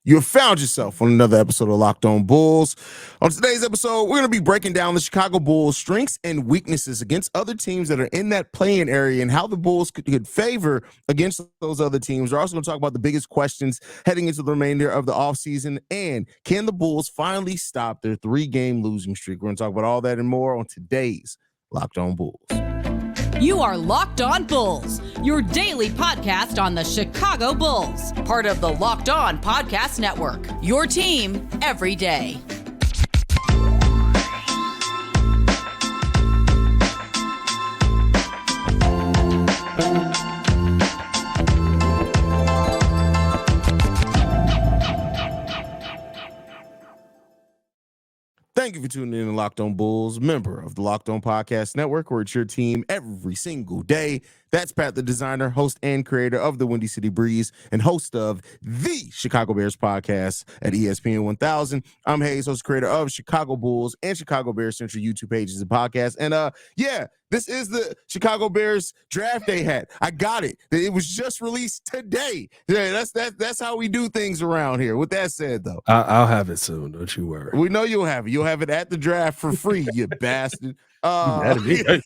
You have found yourself on another episode of Locked On Bulls. On today's episode, we're going to be breaking down the Chicago Bulls' strengths and weaknesses against other teams that are in that play-in area and how the Bulls could favor against those other teams. We're also going to talk about the biggest questions heading into the remainder of the offseason, and can the Bulls finally stop their 3-game losing streak? We're going to talk about all that and more on today's Locked On Bulls. You are Locked On Bulls, your daily podcast on the Chicago Bulls, part of the Locked On Podcast Network, your team every day. Thank you for tuning in to Locked On Bulls, member of the Locked On Podcast Network, where it's your team every single day. That's Pat, the designer, host, and creator of the Windy City Breeze, and host of the Chicago Bears podcast at ESPN 1000. I'm Haize, host, creator of Chicago Bulls and Chicago Bears Central YouTube pages and podcasts. And this is the Chicago Bears draft day hat. I got it. It was just released today. Yeah, that's how we do things around here. With that said, though, I'll have it soon. Don't you worry. We know you'll have it. You'll have it at the draft for free, you bastard. Hey,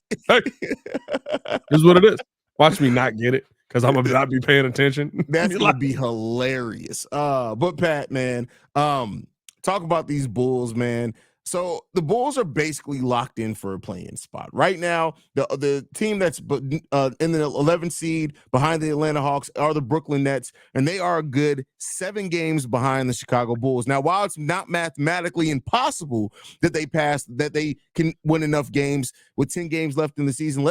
here's what it is. Watch me not get it because I'm gonna not be paying attention. That's gonna be hilarious. But Pat, man, talk about these Bulls, man. So the Bulls are basically locked in for a play-in spot right now. The team that's in the 11th seed behind the Atlanta Hawks are the Brooklyn Nets, and they are a good 7 games behind the Chicago Bulls. Now, while it's not mathematically impossible that they can win enough games with 10 games left in the season,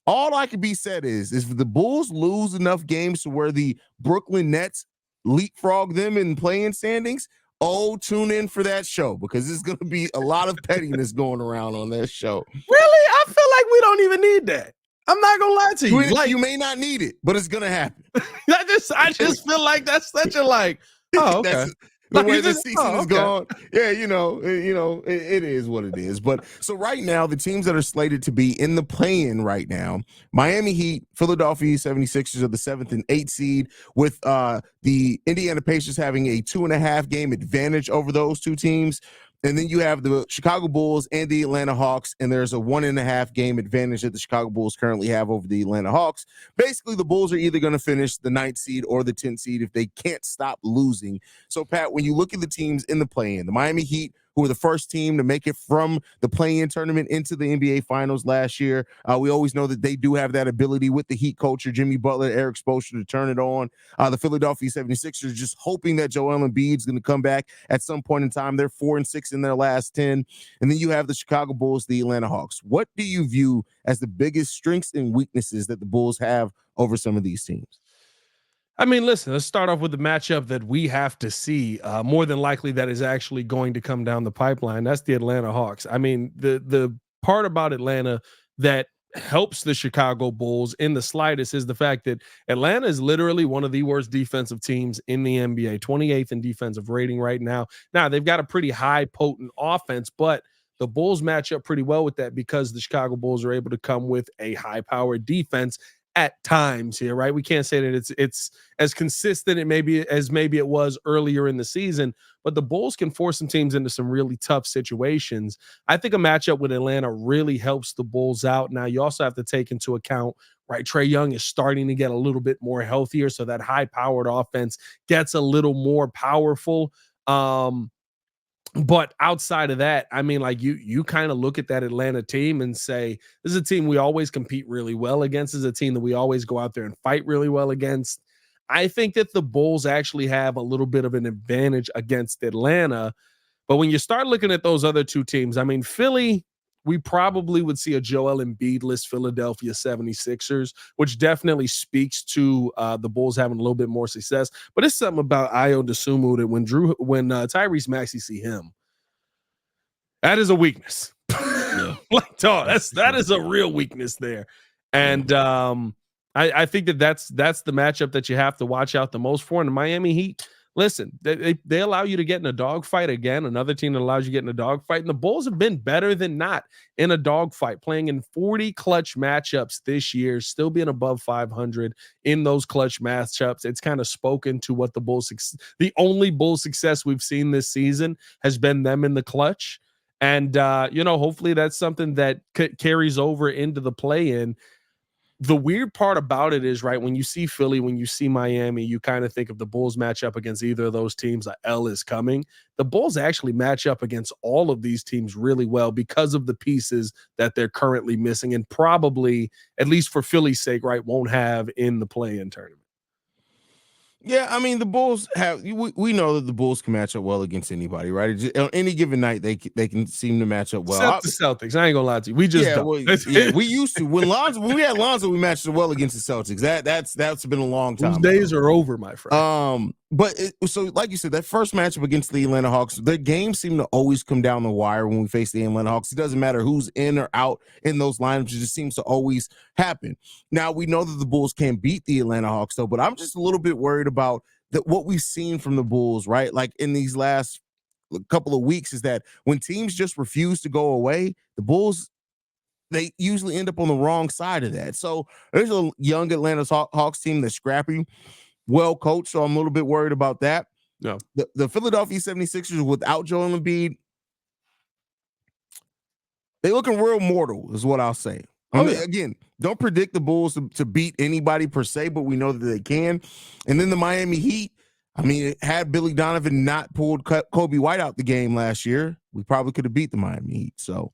all I can be said is if the Bulls lose enough games to where the Brooklyn Nets leapfrog them in play-in standings, tune in for that show because there's going to be a lot of pettiness going around on that show. Really? I feel like we don't even need that. I'm not going to lie to you. You may not need it, but it's going to happen. I just feel like that's such a oh, okay. The way the season is going. Yeah, it is what it is. But so right now, the teams that are slated to be in the play-in right now, Miami Heat, Philadelphia 76ers are the 7th and 8th seed, with the Indiana Pacers having a 2.5 game advantage over those two teams. And then you have the Chicago Bulls and the Atlanta Hawks, and there's a 1.5 game advantage that the Chicago Bulls currently have over the Atlanta Hawks. Basically, the Bulls are either going to finish the 9th seed or the 10th seed if they can't stop losing. So, Pat, when you look at the teams in the play-in, the Miami Heat, who were the first team to make it from the play-in tournament into the NBA Finals last year. We always know that they do have that ability with the Heat culture, Jimmy Butler, Eric Spoelstra, to turn it on. The Philadelphia 76ers just hoping that Joel Embiid is going to come back at some point in time. They're 4-6 in their last 10. And then you have the Chicago Bulls, the Atlanta Hawks. What do you view as the biggest strengths and weaknesses that the Bulls have over some of these teams? I mean, listen, let's start off with the matchup that we have to see. More than likely that is actually going to come down the pipeline. That's the Atlanta Hawks. I mean, the part about Atlanta that helps the Chicago Bulls in the slightest is the fact that Atlanta is literally one of the worst defensive teams in the NBA, 28th in defensive rating right now. Now, they've got a pretty high, potent offense, but the Bulls match up pretty well with that because the Chicago Bulls are able to come with a high-powered defense at times here, right? We can't say that it's as consistent as maybe it was earlier in the season, but the Bulls can force some teams into some really tough situations. I think a matchup with Atlanta really helps the Bulls out. Now, you also have to take into account, right, Trae Young is starting to get a little bit more healthier, so that high-powered offense gets a little more powerful. But outside of that, I mean, like you kind of look at that Atlanta team and say, this is a team we always compete really well against. This is a team that we always go out there and fight really well against. I think that the Bulls actually have a little bit of an advantage against Atlanta. But when you start looking at those other two teams, I mean, Philly, we probably would see a Joel Embiid-less Philadelphia 76ers, which definitely speaks to the Bulls having a little bit more success. But it's something about Ayo Dosunmu that when Tyrese Maxey see him, that is a weakness. Yeah. That is a real weakness there. And I think that's the matchup that you have to watch out the most for. And the Miami Heat, listen, they allow you to get in a dogfight again. Another team that allows you to get in a dogfight. And the Bulls have been better than not in a dogfight, playing in 40 clutch matchups this year, still being above 500 in those clutch matchups. It's kind of spoken to what the only Bull success we've seen this season has been them in the clutch. And, hopefully that's something that carries over into the play-in. The weird part about it is, right, when you see Philly, when you see Miami, you kind of think of the Bulls match up against either of those teams, a L is coming. The Bulls actually match up against all of these teams really well because of the pieces that they're currently missing and probably, at least for Philly's sake, right, won't have in the play-in tournament. Yeah, I mean the Bulls we know that the Bulls can match up well against anybody, right? On any given night, they can seem to match up well. Except the Celtics. I ain't gonna lie to you. We just don't. We used to when we had Lonzo, we matched well against the Celtics. That's been a long time. Those days are over, my friend. So like you said, that first matchup against the Atlanta Hawks, the games seem to always come down the wire when we face the Atlanta Hawks. It doesn't matter who's in or out in those lineups; it just seems to always happen. Now we know that the Bulls can't beat the Atlanta Hawks, though, but I'm just a little bit worried about what we've seen from the Bulls, right? Like in these last couple of weeks, is that when teams just refuse to go away, the Bulls, they usually end up on the wrong side of that. So there's a young Atlanta Hawks team that's scrappy, well coached, so I'm a little bit worried about that. No. The Philadelphia 76ers without Joel Embiid, they looking real mortal, is what I'll say. Again, don't predict the Bulls to beat anybody per se, but we know that they can. And then the Miami Heat, I mean, had Billy Donovan not pulled Kobe White out the game last year, we probably could have beat the Miami Heat. So,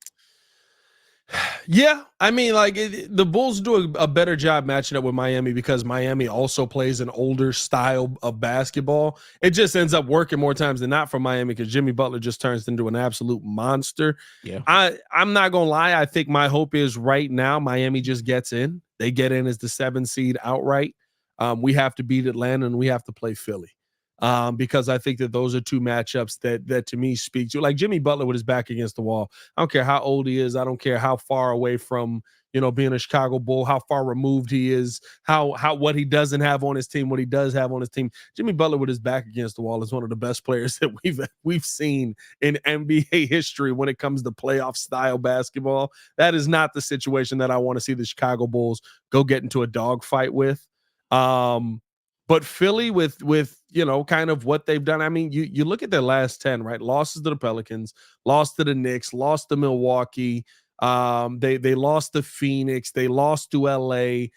yeah, I mean, like the Bulls do a better job matching up with Miami because Miami also plays an older style of basketball. It just ends up working more times than not for Miami because Jimmy Butler just turns into an absolute monster. Yeah, I'm not gonna lie. I think my hope is right now Miami just gets in. They get in as the 7 seed outright. We have to beat Atlanta and we have to play Philly. Because I think that those are two matchups that to me speak to, like Jimmy Butler with his back against the wall. I don't care how old he is. I don't care how far away from, being a Chicago Bull, how far removed he is, how what he doesn't have on his team, what he does have on his team. Jimmy Butler with his back against the wall is one of the best players that we've seen in NBA history when it comes to playoff style basketball. That is not the situation that I want to see the Chicago Bulls go get into a dogfight with. But Philly with kind of what they've done. I mean, you look at their last 10, right? Losses to the Pelicans, lost to the Knicks, lost to Milwaukee. They lost to Phoenix, they lost to LA.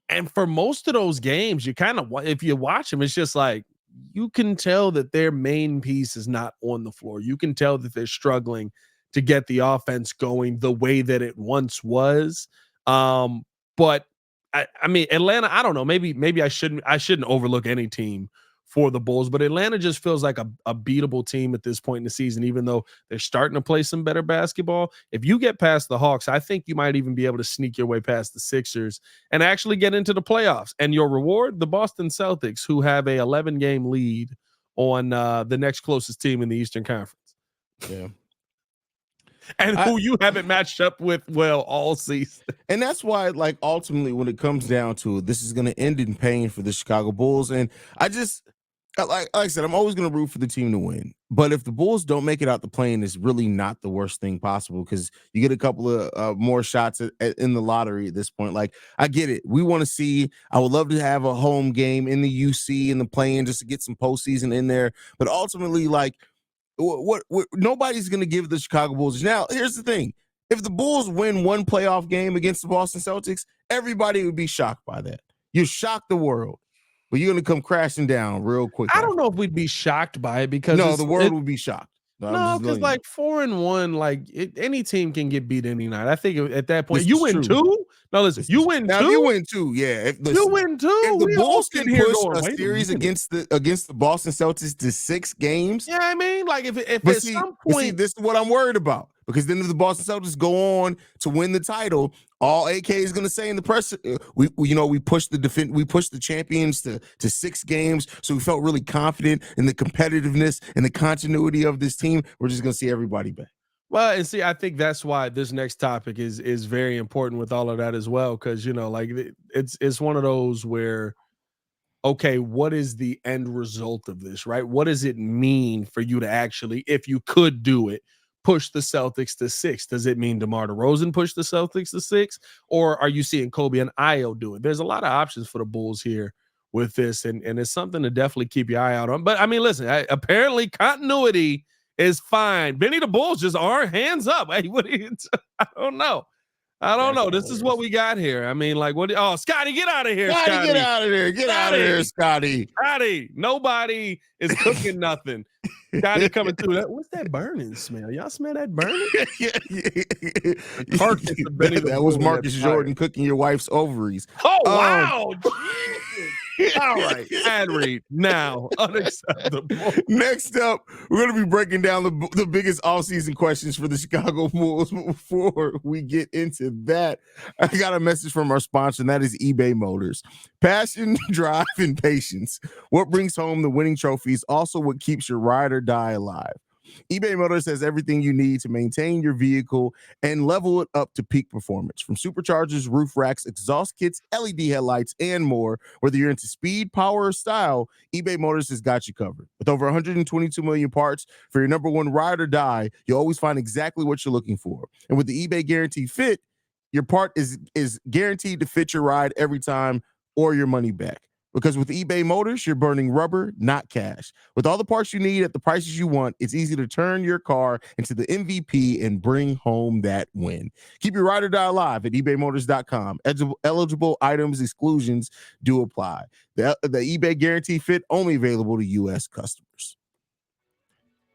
And for most of those games, you kind of, if you watch them, it's just like you can tell that their main piece is not on the floor. You can tell that they're struggling to get the offense going the way that it once was. But I mean, Atlanta, I don't know. Maybe I shouldn't overlook any team for the Bulls, but Atlanta just feels like a beatable team at this point in the season, even though they're starting to play some better basketball. If you get past the Hawks, I think you might even be able to sneak your way past the Sixers and actually get into the playoffs. And your reward, the Boston Celtics, who have a 11-game lead on the next closest team in the Eastern Conference. Yeah. And who you haven't matched up with well all season. And that's why, like, ultimately, when it comes down to it, this is going to end in pain for the Chicago Bulls. And I just, like I said, I'm always going to root for the team to win. But if the Bulls don't make it out the play-in, it's really not the worst thing possible because you get a couple of more shots in the lottery at this point. Like, I get it. We want to see, I would love to have a home game in the UC in the play-in just to get some postseason in there. But ultimately, like, what nobody's going to give the Chicago Bulls. Now, here's the thing. If the Bulls win one playoff game against the Boston Celtics, everybody would be shocked by that. You shock the world, but you're going to come crashing down real quick. I don't know if we'd be shocked by it because the world would be shocked. No, because like 4-1, like any team can get beat any night. I think at that point, you win two. No, listen, you win two. You win two, yeah. You win two. If the Bulls can push a series against the Boston Celtics to 6 games, yeah, I mean, like if at some point, this is what I'm worried about. Because then if the Boston Celtics go on to win the title, all AK is going to say in the press, we pushed the champions to 6 games, so we felt really confident in the competitiveness and the continuity of this team. We're just going to see everybody back. Well, and see, I think that's why this next topic is very important with all of that as well, because like it's one of those where, okay, what is the end result of this, right? What does it mean for you to actually, if you could do it, push the Celtics to 6? Does it mean DeMar DeRozan push the Celtics to 6? Or are you seeing Kobe and Ayo do it? There's a lot of options for the Bulls here with this, and it's something to definitely keep your eye out on. But I mean, listen, apparently continuity is fine. Benny the Bulls just aren't hands up. Hey, what? I don't know. This is what we got here. I mean, like, what? Oh, Scotty, get out of here, Scotty. Get out of there. Get out of there, Scotty. Scotty, nobody is cooking nothing. Scotty coming through. What's that burning smell? Y'all smell that burning? That was Marcus Jordan cooking your wife's ovaries. Oh, wow. All right, ad read now. Unacceptable. Next up, we're going to be breaking down the biggest offseason questions for the Chicago Bulls. Before we get into that, I got a message from our sponsor, and that is eBay Motors. Passion, drive, and patience. What brings home the winning trophies, also what keeps your ride or die alive. eBay Motors has everything you need to maintain your vehicle and level it up to peak performance. From superchargers, roof racks, exhaust kits, LED headlights, and more. Whether you're into speed, power, or style, eBay Motors has got you covered. With over 122 million parts for your number one ride or die, you'll always find exactly what you're looking for. And with the eBay Guaranteed Fit, your part is guaranteed to fit your ride every time or your money back. Because with eBay Motors, you're burning rubber, not cash. With all the parts you need at the prices you want, it's easy to turn your car into the MVP and bring home that win. Keep your ride or die alive at ebaymotors.com. Eligible items, exclusions do apply. The eBay Guarantee Fit only available to U.S. customers.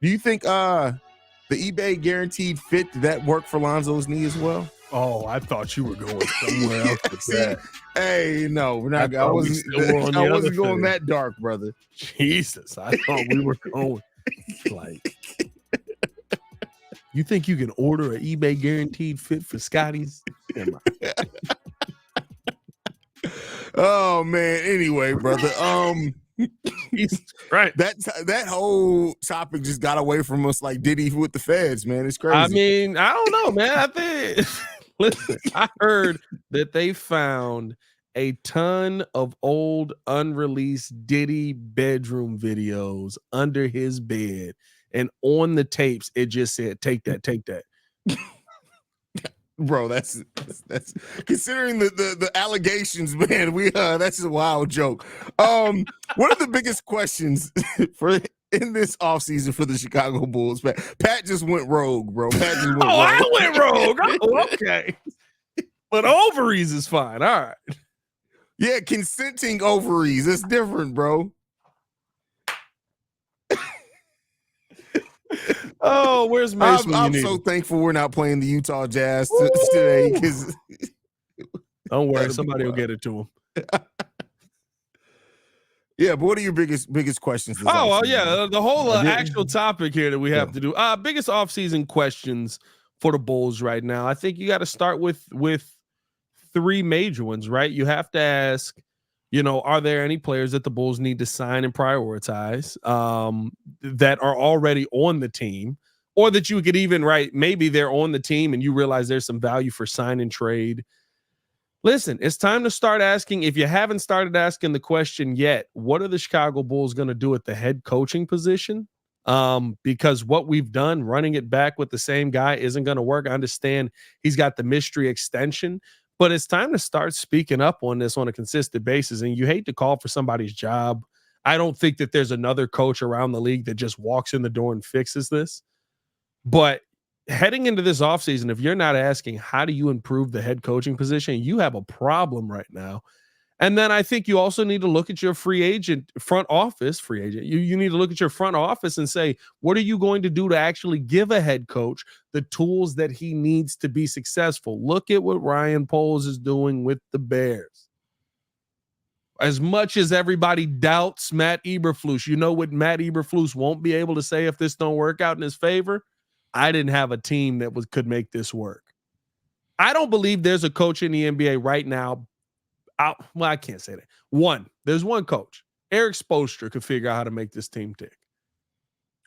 Do you think the eBay Guaranteed Fit, did that work for Lonzo's knee as well? Oh, I thought you were going somewhere else with that. Hey, no, we're not. I wasn't going that dark, brother. Jesus, I thought we were going like. You think you can order an eBay Guaranteed Fit for Scotty's? Oh man. Anyway, brother. Right. That whole topic just got away from us like Diddy with the feds, man. It's crazy. I mean, I don't know, man. I think. Listen, I heard that they found a ton of old unreleased Diddy bedroom videos under his bed, and on the tapes it just said, take that. Bro, that's considering the allegations, man. That's a wild joke. What are the biggest questions in this offseason for the Chicago Bulls? Pat just went rogue, bro. I went rogue. Oh, okay. But ovaries is fine. All right. Yeah, consenting ovaries. It's different, bro. Oh, where's Mace? I'm so thankful we're not playing the Utah Jazz today. Because don't worry, somebody will get it to him. Yeah, but what are your biggest questions? Oh, well, yeah, the whole actual topic here that we have to do. Biggest offseason questions for the Bulls right now. I think you got to start with three major ones, right? You have to ask, are there any players that the Bulls need to sign and prioritize that are already on the team, or that you could even, right, maybe they're on the team and you realize there's some value for sign and trade. Listen, it's time to start asking. If you haven't started asking the question yet, what are the Chicago Bulls going to do at the head coaching position? Because what we've done, running it back with the same guy, isn't going to work. I understand he's got the mystery extension, but it's time to start speaking up on this on a consistent basis. And you hate to call for somebody's job. I don't think that there's another coach around the league that just walks in the door and fixes this. But heading into this offseason, if you're not asking how do you improve the head coaching position, you have a problem right now. And then I think you also need to look at your front office. You need to look at your front office and say, what are you going to do to actually give a head coach the tools that he needs to be successful? Look at what Ryan Poles is doing with the Bears. As much as everybody doubts Matt Eberflus, you know what Matt Eberflus won't be able to say if this don't work out in his favor? I didn't have a team that could make this work. I don't believe there's a coach in the NBA right now. I can't say that. There's one coach. Eric Spoelstra could figure out how to make this team tick.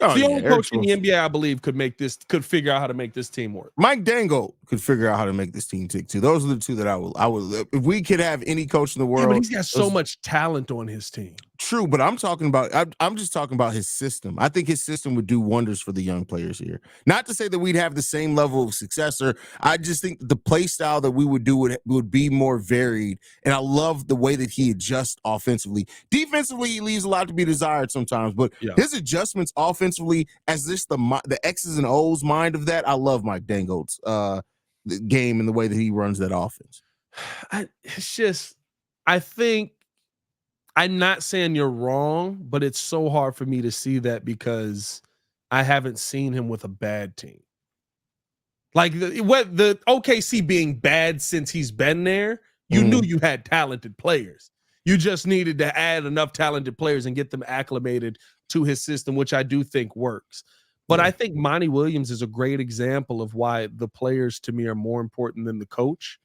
It's the only Eric coach in the NBA, I believe, could figure out how to make this team work. Mike Dangle could figure out how to make this team tick too. Those are the two that I would. If we could have any coach in the world, Yeah, but he's got so much talent on his team. True, but I'm talking about. I'm just talking about his system. I think his system would do wonders for the young players here. Not to say that we'd have the same level of success, or I just think the play style that we would do would be more varied. And I love the way that he adjusts offensively. Defensively, he leaves a lot to be desired sometimes, but his adjustments offensively, as this the X's and O's mind of that, I love Mike Dangle's game and the way that he runs that offense. I think. I'm not saying you're wrong, but it's so hard for me to see that because I haven't seen him with a bad team. Like the OKC being bad since he's been there, you knew you had talented players. You just needed to add enough talented players and get them acclimated to his system, which I do think works. But I think Monty Williams is a great example of why the players to me are more important than the coach.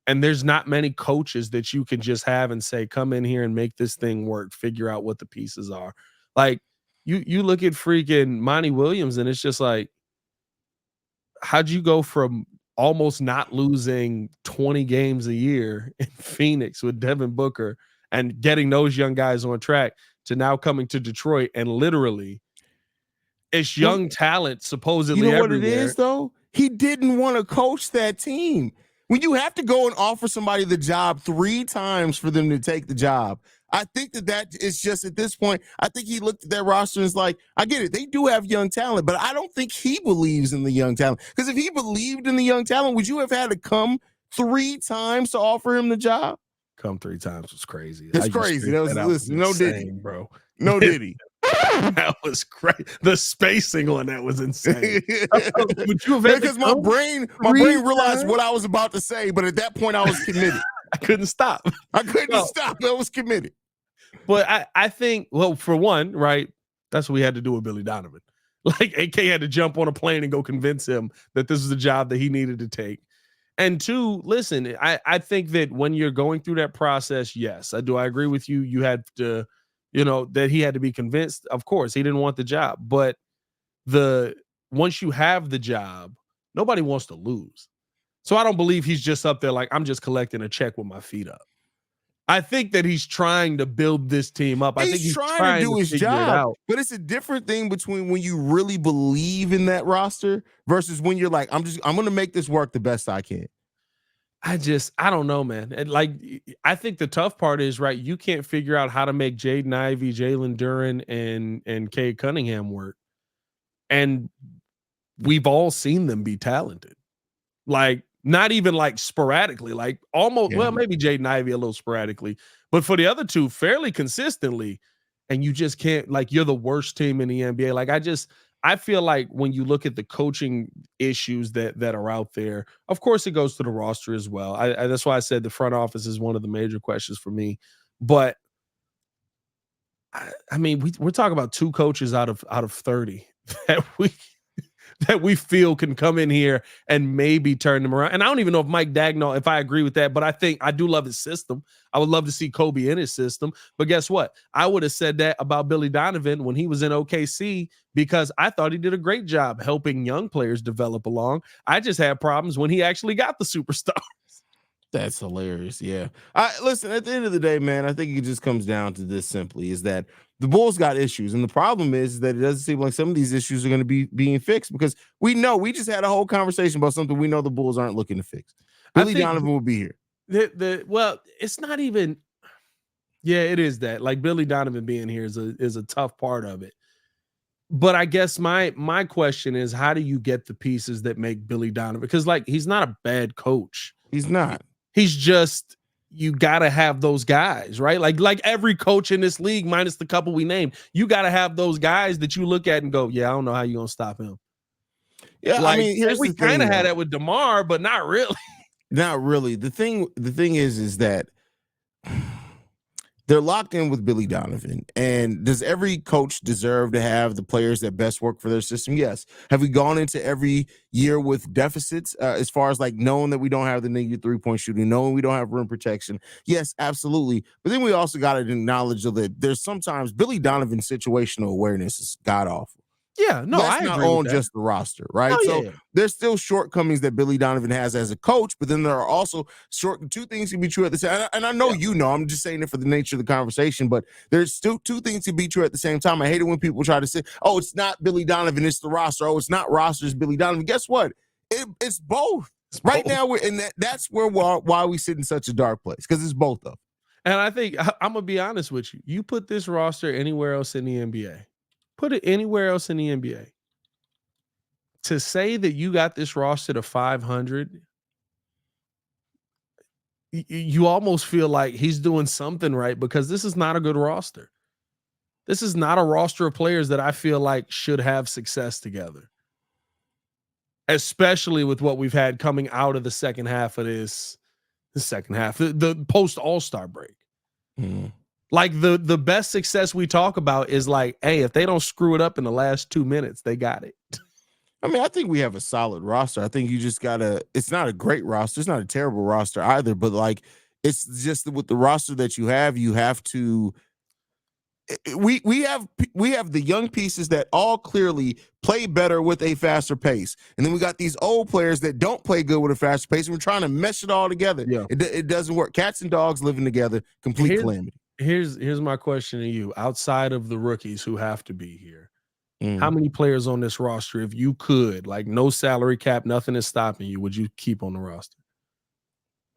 And there's not many coaches that you can just have and say, come in here and make this thing work, figure out what the pieces are. Like you look at freaking Monty Williams and it's just like, how'd you go from almost not losing 20 games a year in Phoenix with Devin Booker and getting those young guys on track to now coming to Detroit and literally it's young talent supposedly You know everywhere. what it is though? He didn't want to coach that team. When you have to go and offer somebody the job 3 times for them to take the job, I think that is just at this point, I think he looked at that roster and is like, I get it. They do have young talent, but I don't think he believes in the young talent. Because if he believed in the young talent, would you have had to come 3 times to offer him the job? Come 3 times was crazy. It's crazy. That was no Diddy, bro. No Diddy. That was great. The spacing on that was insane. Would you have because my brain realized what I was about to say, but at that point I was committed. I couldn't stop. I couldn't stop. I was committed. But I think, well, for one, right, that's what we had to do with Billy Donovan. Like AK had to jump on a plane and go convince him that this is the job that he needed to take. And 2, listen, I think that when you're going through that process, yes, I agree with you. You had to, that he had to be convinced. Of course, he didn't want the job. But once you have the job, nobody wants to lose. So I don't believe he's just up there like, I'm just collecting a check with my feet up. I think that he's trying to build this team up. I think he's trying to do his job. But it's a different thing between when you really believe in that roster versus when you're like, I'm going to make this work the best I can. I don't know, man. And like, I think the tough part is, right, you can't figure out how to make Jaden Ivey, Jalen Duren, and Cade Cunningham work. And we've all seen them be talented. Like, not even like sporadically, like almost, well, maybe Jaden Ivey a little sporadically, but for the other 2, fairly consistently. And you just can't, like, you're the worst team in the NBA. Like, I feel like when you look at the coaching issues that are out there, of course it goes to the roster as well. That's why I said the front office is one of the major questions for me. But I mean, we're talking about 2 coaches out of 30 that we feel can come in here and maybe turn them around. And I don't even know if Mike Dagnall, if I agree with that, but I do love his system. I would love to see Kobe in his system. But guess what? I would have said that about Billy Donovan when he was in OKC because I thought he did a great job helping young players develop along. I just had problems when he actually got the superstars. That's hilarious. Yeah. Listen, at the end of the day, man, I think it just comes down to this simply is that the Bulls got issues. And the problem is that it doesn't seem like some of these issues are going to be being fixed because we just had a whole conversation about something we know the Bulls aren't looking to fix. Billy Donovan will be here. Well, it's not even. Yeah, it is that. Like Billy Donovan being here is a tough part of it. But I guess my question is, how do you get the pieces that make Billy Donovan? Because like he's not a bad coach. He's not. He's just, you got to have those guys, right? Like every coach in this league, minus the couple we named, you got to have those guys that you look at and go, yeah, I don't know how you're going to stop him. Yeah, like, I mean, we kind of had that with DeMar, but not really. Not really. The thing is that they're locked in with Billy Donovan. And does every coach deserve to have the players that best work for their system? Yes. Have we gone into every year with deficits as far as like knowing that we don't have the negative 3-point shooting, knowing we don't have rim protection? Yes, absolutely. But then we also got to acknowledge that there's sometimes Billy Donovan's situational awareness is god awful. Yeah, no, That's I not agree with on that. just the roster, right? Oh, So yeah. there's still shortcomings that Billy Donovan has as a coach, but then there are also two things can be true at the same. And I know I'm just saying it for the nature of the conversation, but there's still two things can be true at the same time. I hate it when people try to say, "Oh, it's not Billy Donovan, it's the roster." Oh, it's not roster, it's Billy Donovan. Guess what? It's both. Right now, that's why we sit in such a dark place, because it's both of them. And I think I'm gonna be honest with you. You put this roster anywhere else in the NBA. Put it anywhere else in the NBA. To say that you got this roster to 500, you almost feel like he's doing something right, because this is not a good roster. This is not a roster of players that I feel like should have success together, especially with what we've had coming out of the second half of the post All-Star break. Mm. Like the best success we talk about is like, hey, if they don't screw it up in the last 2 minutes, they got it. I mean, I think we have a solid roster. I think you just gotta. It's not a great roster. It's not a terrible roster either. But like, it's just with the roster that you have to. We have the young pieces that all clearly play better with a faster pace, and then we got these old players that don't play good with a faster pace. And we're trying to mesh it all together. Yeah. It doesn't work. Cats and dogs living together, complete calamity. Here's my question to you. Outside of the rookies who have to be here, how Mm. many players on this roster, if you could, like no salary cap, nothing is stopping you, would you keep on the roster?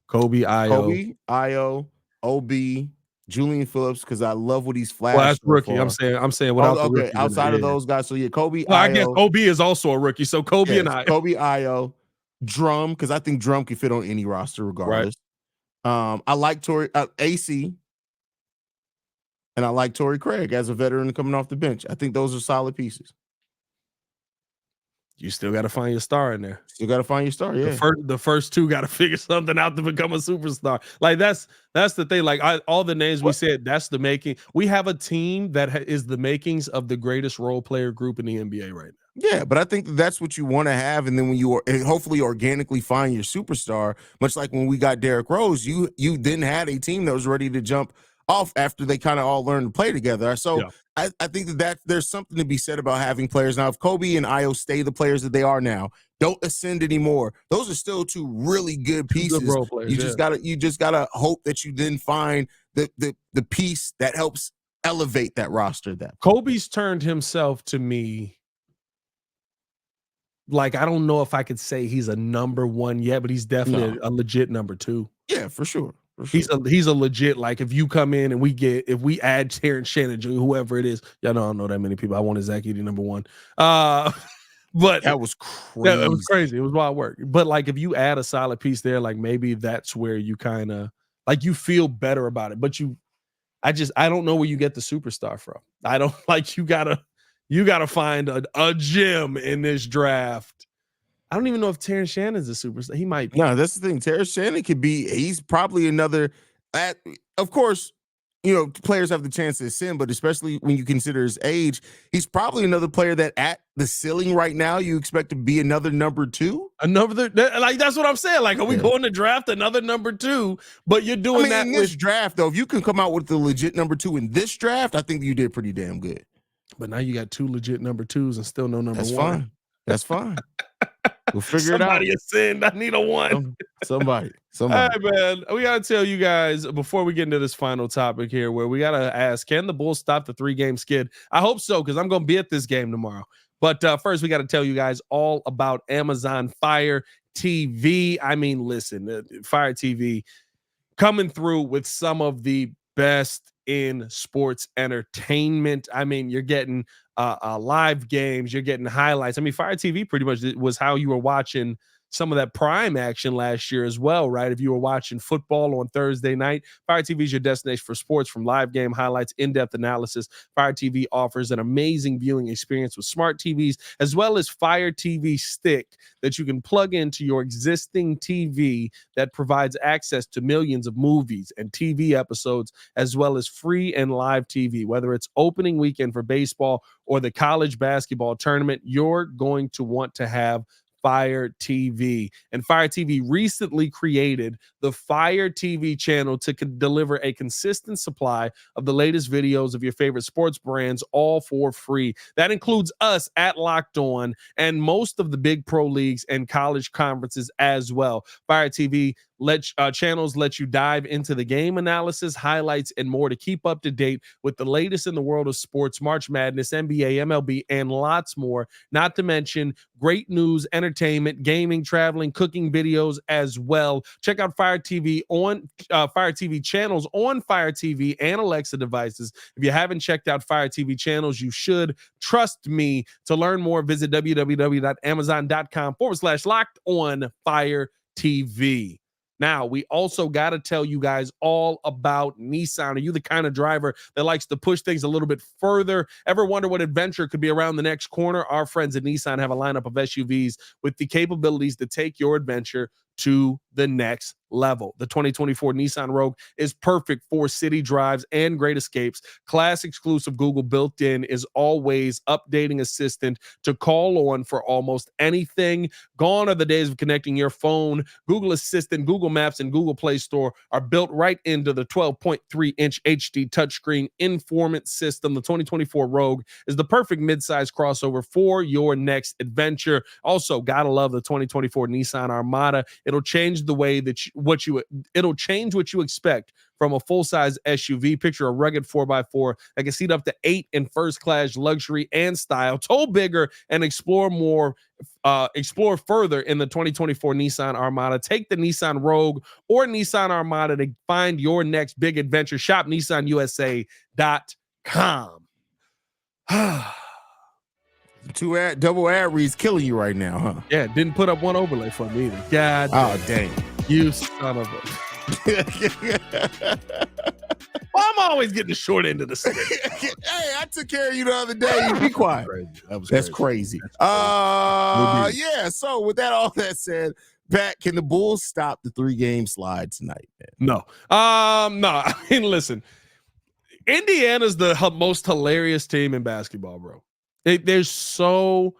Kobe, Io, OB, Julian Phillips, because I love what he's flashed. Well, that's so rookie. far. I'm saying without the okay. rookies. Outside of those guys, so yeah, Kobe. Well, Io, I guess OB is also a rookie, so Kobe and I. Kobe, Io, Drum, because I think Drum can fit on any roster regardless. Right. I like AC, and I like Torrey Craig as a veteran coming off the bench. I think those are solid pieces. You still got to find your star in there. Still got to find your star. Yeah. The first two got to figure something out to become a superstar. Like that's the thing. Like all the names we said, that's the making. We have a team that is the makings of the greatest role player group in the NBA right now. Yeah, but I think that's what you want to have, and then when you hopefully organically find your superstar, much like when we got Derrick Rose, you then had a team that was ready to jump off after they kind of all learned to play together. So yeah. I think that there's something to be said about having players. Now, if Kobe and Io stay the players that they are now, don't ascend anymore, those are still two really good pieces. Good role players, you just gotta hope that you then find the piece that helps elevate that roster. That Kobe's turned himself to me. Like, I don't know if I could say he's a number one yet, but he's definitely a legit number two. Yeah, for sure. He's a legit, like, if you come in and if we add Terrence Shannon Jr., whoever it is, y'all know I don't know that many people. I wanted Zach Edey number one. But that was crazy. It was crazy. It was wild work. But like, if you add a solid piece there, like maybe that's where you kind of like you feel better about it. But I don't know where you get the superstar from. I don't like you gotta find a gem in this draft. I don't even know if Terrence Shannon's a superstar. He might be. No, that's the thing. Terrence Shannon could be. He's probably another. Of course, players have the chance to ascend, but especially when you consider his age, he's probably another player that at the ceiling right now you expect to be another number two. That's what I'm saying. Like, are we going to draft another number two? But you're doing that in this draft, though. If you can come out with the legit number two in this draft, I think you did pretty damn good. But now you got two legit number twos and still no number one. That's fine. We'll figure it out. Somebody ascend. I need a one. Somebody. All right, man. We got to tell you guys before we get into this final topic here, where we got to ask, can the Bulls stop the 3-game skid? I hope so, because I'm going to be at this game tomorrow. But first, we got to tell you guys all about Amazon Fire TV. I mean, listen, Fire TV coming through with some of the best in sports entertainment. I mean, you're getting live games, you're getting highlights. I mean, Fire TV pretty much was how you were watching some of that prime action last year as well, right? If you were watching football on Thursday night, Fire TV is your destination for sports, from live game highlights, in-depth analysis. Fire TV offers an amazing viewing experience with smart TVs, as well as Fire TV Stick that you can plug into your existing TV that provides access to millions of movies and TV episodes, as well as free and live TV. Whether it's opening weekend for baseball or the college basketball tournament, you're going to want to have Fire TV. And Fire TV recently created the Fire TV channel to deliver a consistent supply of the latest videos of your favorite sports brands, all for free. That includes us at Locked On and most of the big pro leagues and college conferences as well. Fire TV channels let you dive into the game analysis, highlights, and more to keep up to date with the latest in the world of sports, March Madness, NBA, MLB, and lots more. Not to mention great news, entertainment, gaming, traveling, cooking videos as well. Check out Fire TV on Fire TV channels on Fire TV and Alexa devices. If you haven't checked out Fire TV channels, you should. Trust me. To learn more, visit www.amazon.com/locked on Fire TV. Now, we also got to tell you guys all about Nissan. Are you the kind of driver that likes to push things a little bit further? Ever wonder what adventure could be around the next corner? Our friends at Nissan have a lineup of SUVs with the capabilities to take your adventure to the next level. The 2024 Nissan Rogue is perfect for city drives and great escapes. Class exclusive Google built-in is always updating assistant to call on for almost anything. Gone are the days of connecting your phone. Google Assistant, Google Maps, and Google Play Store are built right into the 12.3-inch HD touchscreen informant system. The 2024 Rogue is the perfect midsize crossover for your next adventure. Also, gotta love the 2024 Nissan Armada. It'll change the way that it'll change what you expect from a full-size SUV. Picture a rugged 4x4 that can seat up to 8 in first-class luxury and style. Tow bigger and explore further in the 2024 Nissan Armada. Take the Nissan Rogue or Nissan Armada to find your next big adventure. Shop NissanUSA.com. Double ad reads killing you right now, huh? Yeah, didn't put up one overlay for me either. God. Oh, dang. You son of a. Well, I'm always getting the short end of the stick. Hey, I took care of you the other day. Be quiet. That's crazy. Yeah. So with all that said, Pat, can the Bulls stop the 3-game slide tonight, man? No. I mean, listen, Indiana's the most hilarious team in basketball, bro. They're so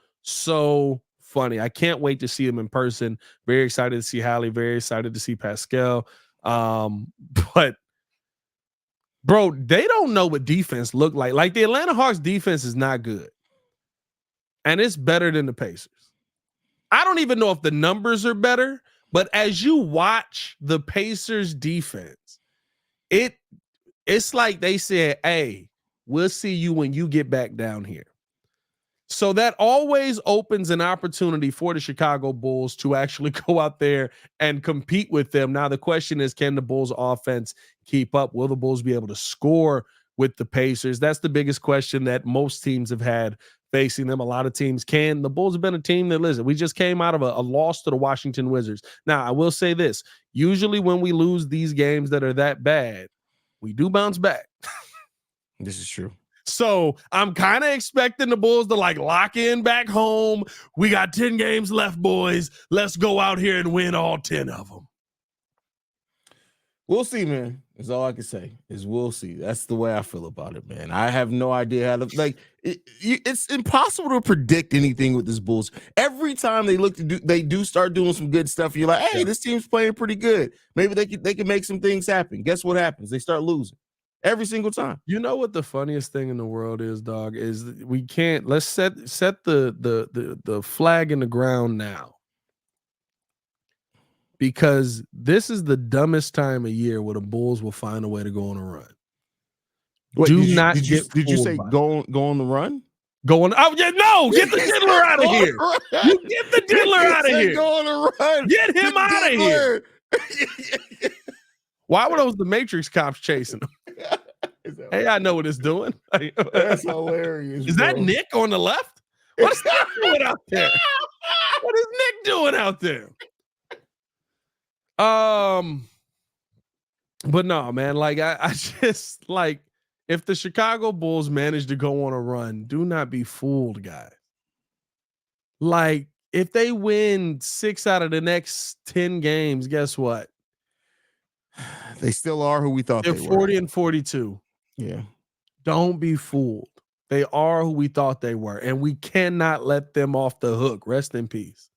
funny. I can't wait to see them in person. Very excited to see Hallie. Very excited to see Pascal. But bro, they don't know what defense look like. Like, the Atlanta Hawks defense is not good, and it's better than the Pacers. I don't even know if the numbers are better, but as you watch the Pacers defense, it's like they said, "Hey, we'll see you when you get back down here." So that always opens an opportunity for the Chicago Bulls to actually go out there and compete with them. Now, the question is, can the Bulls offense keep up? Will the Bulls be able to score with the Pacers? That's the biggest question that most teams have had facing them. A lot of teams can. The Bulls have been a team that, listen, we just came out of a loss to the Washington Wizards. Now, I will say this. Usually when we lose these games that are that bad, we do bounce back. This is true. So I'm kind of expecting the Bulls to lock in back home. We got 10 games left, boys. Let's go out here and win all 10 of them. We'll see, man. That's all I can say is we'll see. That's the way I feel about it, man. I have no idea how to it's impossible to predict anything with this Bulls. Every time they do start doing some good stuff. You're like, hey, this team's playing pretty good. Maybe they can make some things happen. Guess what happens? They start losing. Every single time. You know what the funniest thing in the world is, dog, is we can't. Let's set the flag in the ground now, because this is the dumbest time of year where the Bulls will find a way to go on a run. Wait, did you say go on the run? Go on. Oh yeah, no! Get the diddler out of here! You get the diddler out of here! Go on a run! Get him out of here! Why were those the Matrix cops chasing him? Hey, I know what it's doing. That's hilarious. Is that Nick on the left? What's that doing out there? What is Nick doing out there? But no, man, like I just like if the Chicago Bulls manage to go on a run, do not be fooled, guys. Like if they win 6 out of the next 10 games, guess what? They still are who we thought They're they were. 40 and 42. Yeah. Don't be fooled. They are who we thought they were, and we cannot let them off the hook. Rest in peace.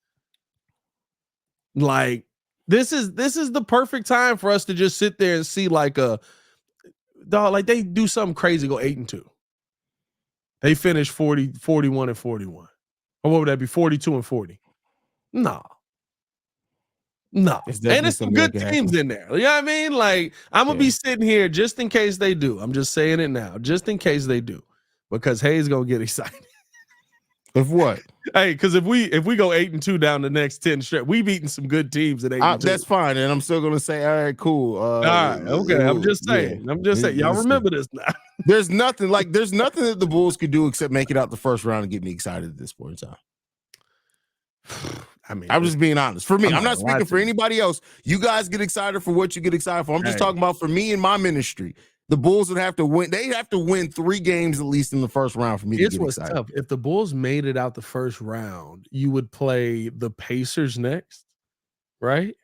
Like this is the perfect time for us to just sit there and see like a dog, like they do something crazy, go 8-2. They finish 41 and 41. Or what would that be? 42 and 40. No. And it's some good teams in there. You know what I mean? Like, I'm going to be sitting here just in case they do. I'm just saying it now, just in case they do. Because Haize going to get excited. Of what? Hey, because if we go 8-2 down the next 10 straight, we've beaten some good teams at 8-2. That's fine, and I'm still gonna say, all right, cool. All right, okay. I'm just saying. Y'all remember this now. There's nothing that the Bulls could do except make it out the first round and get me excited at this point in time. I mean, I'm just being honest. For me, I'm not speaking for anybody else. You guys get excited for what you get excited for. I'm just talking about for me and my ministry. The Bulls would have to win. They'd have to win 3 games at least in the first round for me to get excited. Tough. If the Bulls made it out the first round, you would play the Pacers next, right?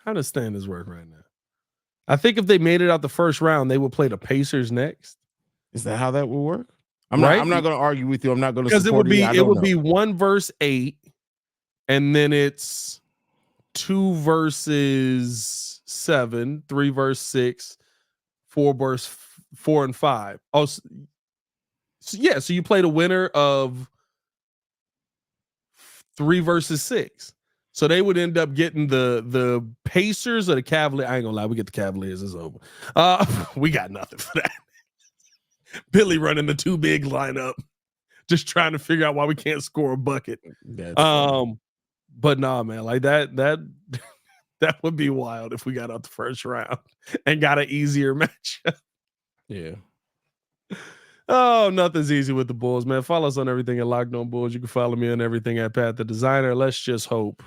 How does standings work right now? I think if they made it out the first round, they would play the Pacers next. Is that how that would work? I'm not going to argue with you. I'm not going to because it would be 1 versus 8, and then it's 2 versus 7, 3 versus 6. 4 versus 4 and 5. Oh, so you play the winner of 3 versus 6. So they would end up getting the Pacers or the Cavaliers. I ain't gonna lie, we get the Cavaliers. It's over. We got nothing for that. Billy running the too big lineup, just trying to figure out why we can't score a bucket. But nah, man, like that would be wild if we got out the first round and got an easier matchup. Yeah. Oh, nothing's easy with the Bulls, man. Follow us on everything at Locked On Bulls. You can follow me on everything at Pat the Designer. Let's just hope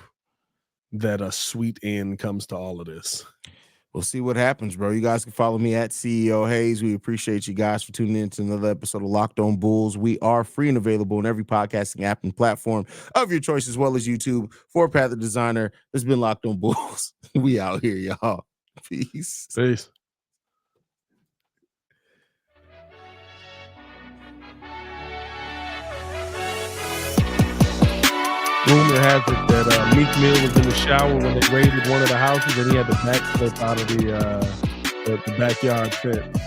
that a sweet end comes to all of this. We'll see what happens, bro. You guys can follow me at CEO Haize. We appreciate you guys for tuning in to another episode of Locked On Bulls. We are free and available on every podcasting app and platform of your choice, as well as YouTube. For Pat the Designer, it's been Locked On Bulls. We out here, y'all. Peace. Peace. Rumor has it that Meek Mill was in the shower when they raided one of the houses and he had the backflip out of the backyard fence.